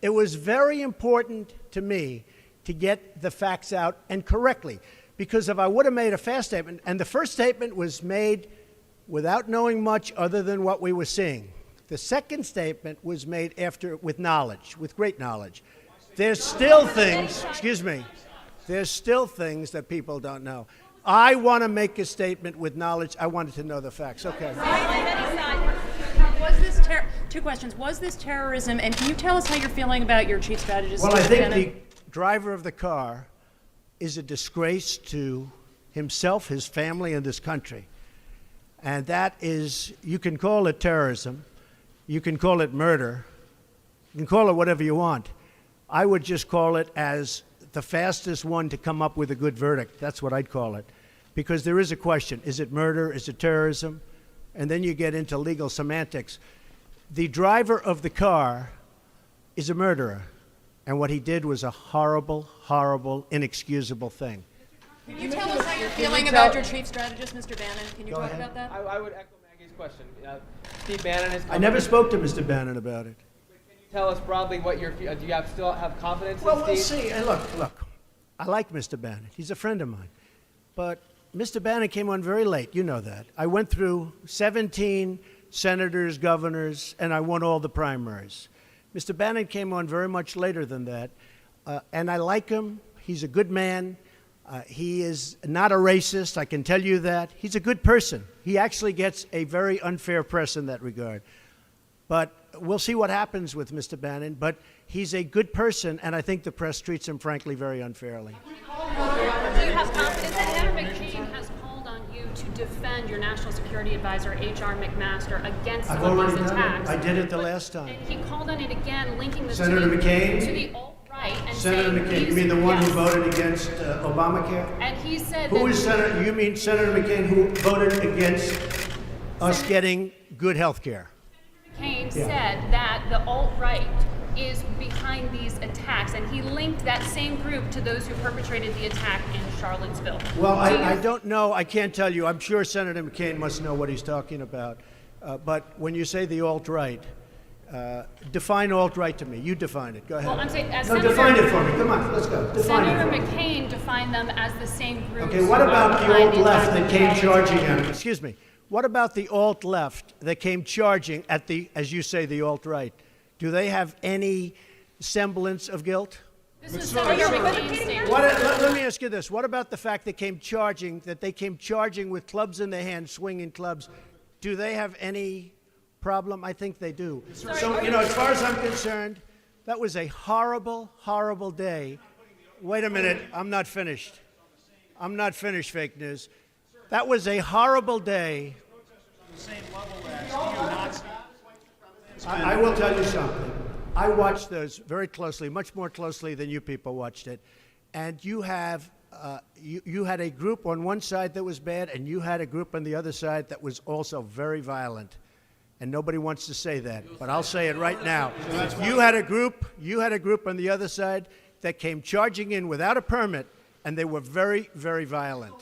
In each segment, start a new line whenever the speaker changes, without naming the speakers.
It was very important to me to get the facts out and correctly, because if I would have made a fast statement, and the first statement was made without knowing much other than what we were seeing. The second statement was made after with knowledge, with great knowledge. There's still things, there's still things that people don't know. I want to make a statement with knowledge. I wanted to know the facts. Okay.
Two questions. Was this terrorism? And can you tell us how you're feeling about your chief strategist?
Well, I think the driver of the car is a disgrace to himself, his family, and this country. And that is, you can call it terrorism. You can call it murder. You can call it whatever you want. I would just call it as the fastest one to come up with a good verdict. That's what I'd call it. Because there is a question. Is it murder? Is it terrorism? And then you get into legal semantics. The driver of the car is a murderer. And what he did was a horrible, horrible, inexcusable thing.
Can you tell us how you're feeling about your chief strategist, Mr. Bannon? Can you talk about that?
I would echo Maggie's question. Steve Bannon is.
I never spoke to Mr. Bannon about it.
Can you tell us broadly what do you still have confidence in Steve?
Well, we'll see. And look, I like Mr. Bannon. He's a friend of mine. But Mr. Bannon came on very late. You know that. I went through 17 senators, governors, and I won all the primaries. Mr. Bannon came on very much later than that. And I like him. He's a good man. He is not a racist, I can tell you that. He's a good person. He actually gets a very unfair press in that regard. But we'll see what happens with Mr. Bannon. But he's a good person, and I think the press treats him, frankly, very unfairly.
Do you have confidence that Senator McCain has called on you to defend your National Security Advisor, H.R. McMaster, against some of these attacks?
I did it the last time.
And he called on it again, linking this
Senator McCain?
To the alt-right. And
Senator McCain, you mean the one who voted against Obamacare?
And he said
Who is Senator? You mean Senator McCain who voted against us getting good health care?
McCain said that the alt-right is behind these attacks, and he linked that same group to those who perpetrated the attack in Charlottesville.
Well, I don't know. I can't tell you. I'm sure Senator McCain must know what he's talking about. But when you say the alt-right, define alt-right to me. You define it. Go ahead.
Well, I'm saying,
define it for me. Come on, let's go. Define
Senator
it for me.
McCain defined them as the same group.
Okay, what about the alt-left that came charging at him? Excuse me. What about the alt-left that came charging at the, as you say, the alt-right? Do they have any semblance of guilt?
This is Senator McCain's statement.
Let me ask you this. What about the fact they came charging with clubs in their hands, swinging clubs? Do they have any problem? I think they do. So, as far as I'm concerned, that was a horrible, horrible day. Wait a minute. I'm not finished. I'm not finished, fake news. That was a horrible day. I will tell you something. I watched those very closely, much more closely than you people watched it. And you have, you had a group on one side that was bad, and you had a group on the other side that was also very violent. And nobody wants to say that, but I'll say it right now. You had a group on the other side that came charging in without a permit, and they were very, very violent.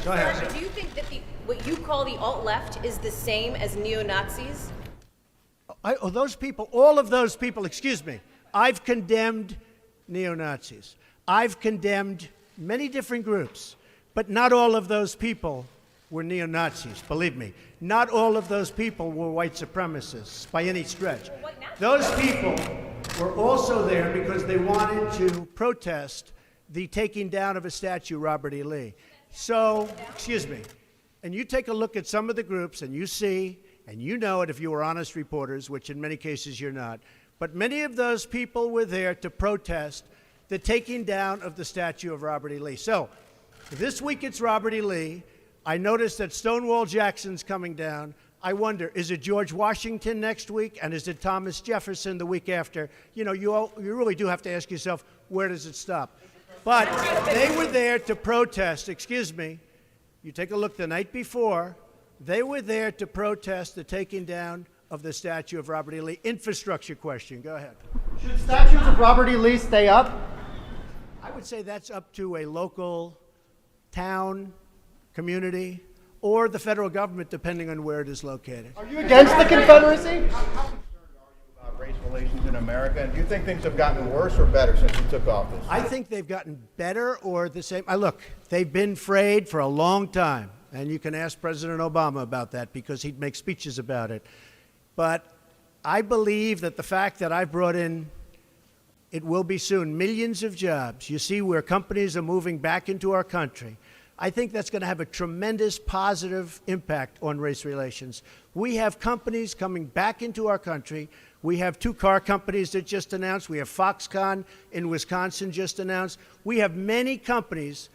Go ahead.
Do you think that what you call the alt-left is the same as neo-Nazis?
Those people, all of those people, excuse me, I've condemned neo-Nazis. I've condemned many different groups, but not all of those people were neo-Nazis, believe me. Not all of those people were white supremacists by any stretch. Those people were also there because they wanted to protest the taking down of a statue, Robert E. Lee. So, excuse me, and you take a look at some of the groups and you see, and you know it if you were honest reporters, which in many cases you're not, but many of those people were there to protest the taking down of the statue of Robert E. Lee. So, this week it's Robert E. Lee. I noticed that Stonewall Jackson's coming down. I wonder, is it George Washington next week, and is it Thomas Jefferson the week after? You know, you really do have to ask yourself, where does it stop? But they were there to protest, excuse me, you take a look the night before, they were there to protest the taking down of the statue of Robert E. Lee. Infrastructure question, go ahead.
Should statues of Robert E. Lee stay up?
I would say that's up to a local town, community, or the federal government, depending on where it is located.
Are you against the Confederacy?
About race relations in America, and do you think things have gotten worse or better since you took office?
I think they've gotten better or the same. Look, they've been frayed for a long time, and you can ask President Obama about that because he'd make speeches about it. But I believe that the fact that I've brought in, it will be soon, millions of jobs. You see where companies are moving back into our country. I think that's going to have a tremendous positive impact on race relations. We have companies coming back into our country. We have 2 car companies that just announced. We have Foxconn in Wisconsin just announced. We have many companies,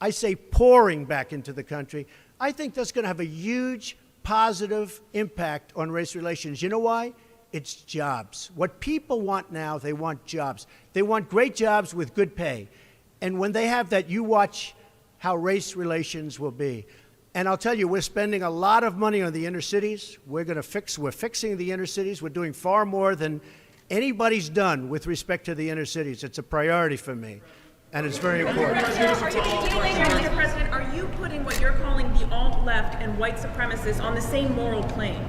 I say, pouring back into the country. I think that's going to have a huge positive impact on race relations. You know why? It's jobs. What people want now, they want jobs. They want great jobs with good pay. And when they have that, you watch how race relations will be. And I'll tell you, we're spending a lot of money on the inner cities. We're fixing the inner cities. We're doing far more than anybody's done with respect to the inner cities. It's a priority for me, and it's very important.
Mr. President, are you putting what you're calling the alt-left and white supremacists on the same moral plane?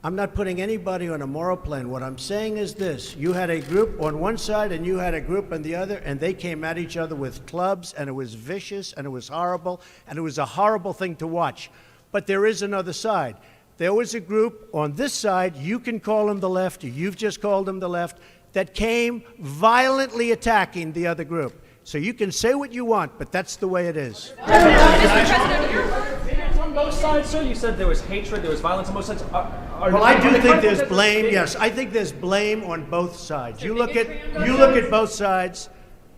I'm not putting anybody on a moral plane. What I'm saying is this. You had a group on one side and you had a group on the other, and they came at each other with clubs, and it was vicious, and it was horrible, and it was a horrible thing to watch. But there is another side. There was a group on this side, you can call them the left, you've just called them the left, that came violently attacking the other group. So you can say what you want, but that's the way it is.
On both sides, sir. You said there was hatred, there was violence on both sides.
Well, I do think there's blame. Yes, I think there's blame on both sides. You look at both sides.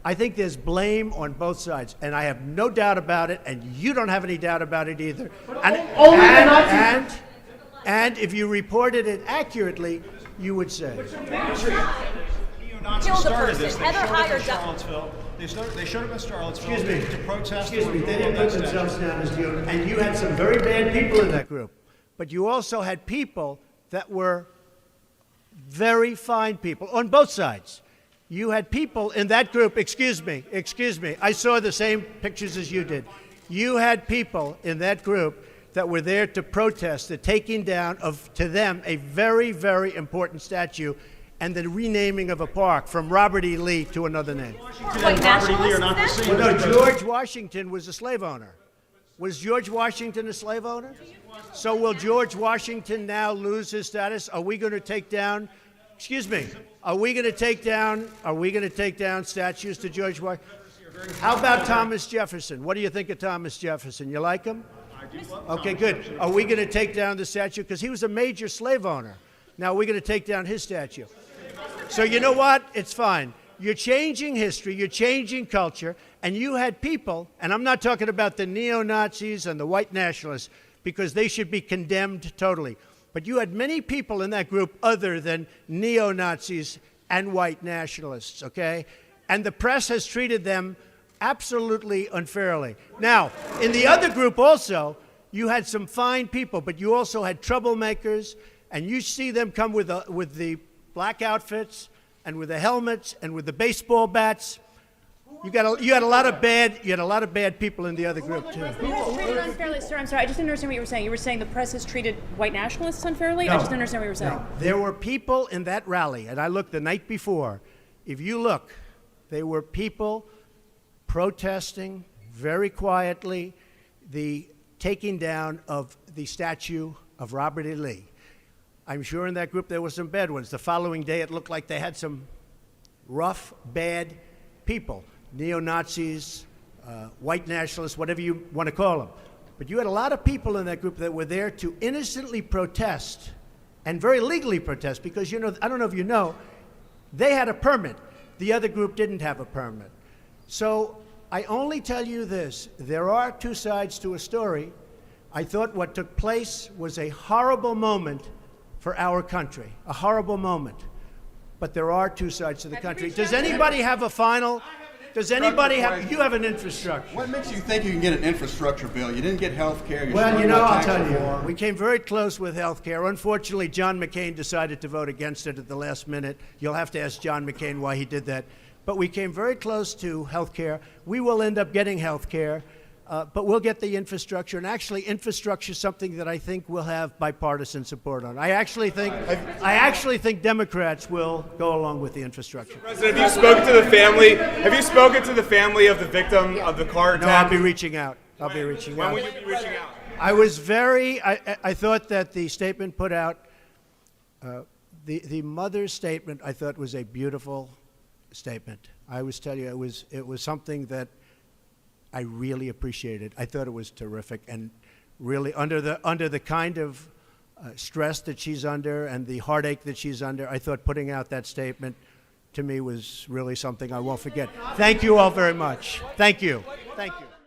I think there's blame on both sides, and I have no doubt about it, and you don't have any doubt about it either. And if you reported it accurately, you would say.
Kill the person. Heather hired
Charlottesville. They showed up in Charlottesville to protest.
Excuse me, they didn't put themselves down as dealers. And you had some very bad people in that group. But you also had people that were very fine people on both sides. You had people in that group, excuse me, I saw the same pictures as you did. You had people in that group that were there to protest the taking down of, to them, a very, very important statue and the renaming of a park from Robert E. Lee to another name. Well, no, George Washington was a slave owner. Was George Washington a slave owner? So will George Washington now lose his status? Are we going to take down, excuse me, are we going to take down statues to George Washington? How about Thomas Jefferson? What do you think of Thomas Jefferson? You like him? Okay, good. Are we going to take down the statue? Because he was a major slave owner. Now we're going to take down his statue. So you know what? It's fine. You're changing history, you're changing culture, and you had people, and I'm not talking about the neo-Nazis and the white nationalists, because they should be condemned totally. But you had many people in that group other than neo-Nazis and white nationalists, okay? And the press has treated them absolutely unfairly. Now, in the other group also, you had some fine people, but you also had troublemakers, and you see them come with the black outfits and with the helmets and with the baseball bats. You had a lot of bad people in the other group too.
Who has treated unfairly, sir? I'm sorry, I just didn't understand what you were saying. You were saying the press has treated white nationalists unfairly?
No.
I just didn't understand what you were saying.
No. There were people in that rally, and I looked the night before. If you look, there were people protesting very quietly the taking down of the statue of Robert E. Lee. I'm sure in that group there were some bad ones. The following day it looked like they had some rough, bad people, neo-Nazis, white nationalists, whatever you want to call them. But you had a lot of people in that group that were there to innocently protest and very legally protest because, you know, I don't know if you know, they had a permit. The other group didn't have a permit. So I only tell you this, there are two sides to a story. I thought what took place was a horrible moment for our country, a horrible moment. But there are two sides to the country. Does anybody have a final? Does anybody have? You have an infrastructure.
What makes you think you can get an infrastructure bill? You didn't get health care.
Well, you know, I'll tell you, we came very close with health care. Unfortunately, John McCain decided to vote against it at the last minute. You'll have to ask John McCain why he did that. But we came very close to health care. We will end up getting health care. But we'll get the infrastructure, and actually, infrastructure is something that I think will have bipartisan support on. I actually think Democrats will go along with the infrastructure.
President, have you spoken to the family? Have you spoken to the family of the victim of the car attack?
No, I'll be reaching out. When will you be reaching out? I thought that the statement put out, the mother's statement, I thought was a beautiful statement. I always tell you, it was something that I really appreciated. I thought it was terrific, and really under the kind of stress that she's under and the heartache that she's under, I thought putting out that statement to me was really something I won't forget. Thank you all very much. Thank you. Thank you.